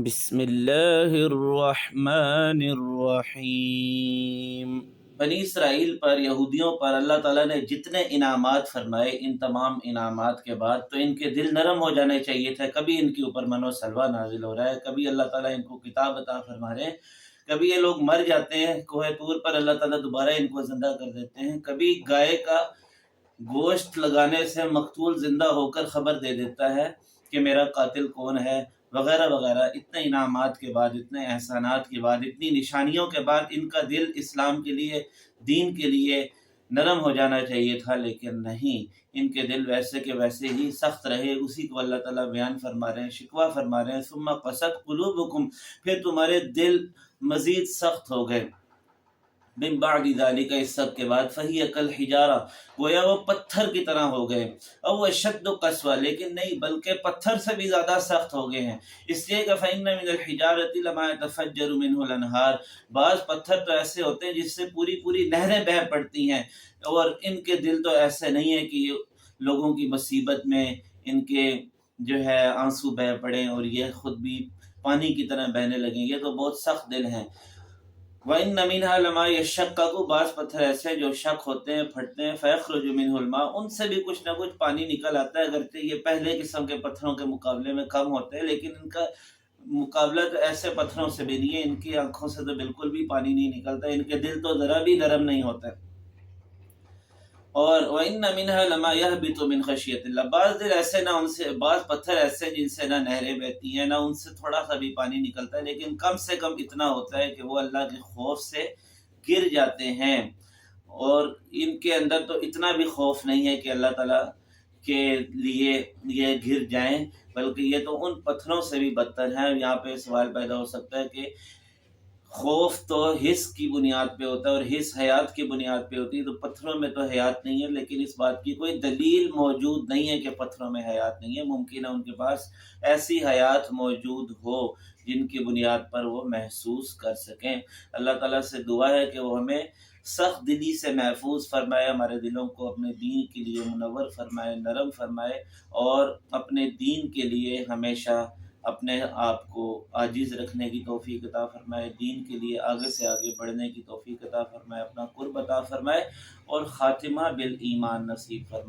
بسم اللہ الرحمن الرحیم۔ بنی اسرائیل پر، یہودیوں پر اللہ تعالیٰ نے جتنے انعامات فرمائے، ان تمام انعامات کے بعد تو ان کے دل نرم ہو جانے چاہیے تھے۔ کبھی ان کے اوپر من و سلوہ نازل ہو رہا ہے، کبھی اللہ تعالیٰ ان کو کتاب عطا فرما رہے ہیں، کبھی یہ لوگ مر جاتے ہیں کوہ طور پر، اللہ تعالیٰ دوبارہ ان کو زندہ کر دیتے ہیں، کبھی گائے کا گوشت لگانے سے مقتول زندہ ہو کر خبر دے دیتا ہے کہ میرا قاتل کون ہے، وغیرہ وغیرہ۔ اتنے انعامات کے بعد، اتنے احسانات کے بعد، اتنی نشانیوں کے بعد ان کا دل اسلام کے لیے، دین کے لیے نرم ہو جانا چاہیے تھا، لیکن نہیں، ان کے دل ویسے کے ویسے ہی سخت رہے۔ اسی کو اللہ تعالیٰ بیان فرما رہے ہیں، شکوہ فرما رہے ہیں، ثم قست قلوبکم، پھر تمہارے دل مزید سخت ہو گئے، من بعد ذالک، اس سب کے بعد، فہی کالحجارہ، گویا وہ پتھر کی طرح ہو گئے، او اشد قسوہ، لیکن نہیں بلکہ پتھر سے بھی زیادہ سخت ہو گئے ہیں، اس لیے کہ فإن من الحجارة لما يتفجر منه الانہار، بعض پتھر تو ایسے ہوتے ہیں جس سے پوری پوری نہریں بہہ پڑتی ہیں، اور ان کے دل تو ایسے نہیں ہیں کہ لوگوں کی مصیبت میں ان کے جو ہے آنسو بہہ پڑیں اور یہ خود بھی پانی کی طرح بہنے لگیں، یہ تو بہت سخت دل ہیں۔ وَإِنَّ مِنْهَا لَمَا يَشَّقَّقُ، بعض پتھر ایسے جو شق ہوتے ہیں، پھٹتے ہیں، فَيَخْرُجُ مِنْهُ الْمَاءُ، ان سے بھی کچھ نہ کچھ پانی نکل آتا ہے، اگرچہ یہ پہلے قسم کے پتھروں کے مقابلے میں کم ہوتے ہیں، لیکن ان کا مقابلہ تو ایسے پتھروں سے بھی نہیں ہے، ان کی آنکھوں سے تو بالکل بھی پانی نہیں نکلتا، ان کے دل تو ذرا بھی نرم نہیں ہوتے۔ اور وَإِنَّ مِنْهَا لَمَا يَهْبِطُ مِنْ خَشْيَةِ اللَّهِ، بعض دل ایسے نہ، ان سے بعض پتھر ایسے جن سے نہ نہریں بہتی ہیں، نہ ان سے تھوڑا سا بھی پانی نکلتا ہے، لیکن کم سے کم اتنا ہوتا ہے کہ وہ اللہ کے خوف سے گر جاتے ہیں، اور ان کے اندر تو اتنا بھی خوف نہیں ہے کہ اللہ تعالیٰ کے لیے یہ گر جائیں، بلکہ یہ تو ان پتھروں سے بھی بدتر ہیں۔ یہاں پہ سوال پیدا ہو سکتا ہے کہ خوف تو حس کی بنیاد پہ ہوتا ہے، اور حس حیات کی بنیاد پہ ہوتی ہے، تو پتھروں میں تو حیات نہیں ہے، لیکن اس بات کی کوئی دلیل موجود نہیں ہے کہ پتھروں میں حیات نہیں ہے۔ ممکن ہے ان کے پاس ایسی حیات موجود ہو جن کی بنیاد پر وہ محسوس کر سکیں۔ اللہ تعالیٰ سے دعا ہے کہ وہ ہمیں سخت دلی سے محفوظ فرمائے، ہمارے دلوں کو اپنے دین کے لیے منور فرمائے، نرم فرمائے، اور اپنے دین کے لیے ہمیشہ اپنے آپ کو عاجز رکھنے کی توفیق عطا فرمائے، دین کے لیے آگے سے آگے بڑھنے کی توفیق عطا فرمائے، اپنا قرب عطا فرمائے، اور خاتمہ بالایمان نصیب فرمائے۔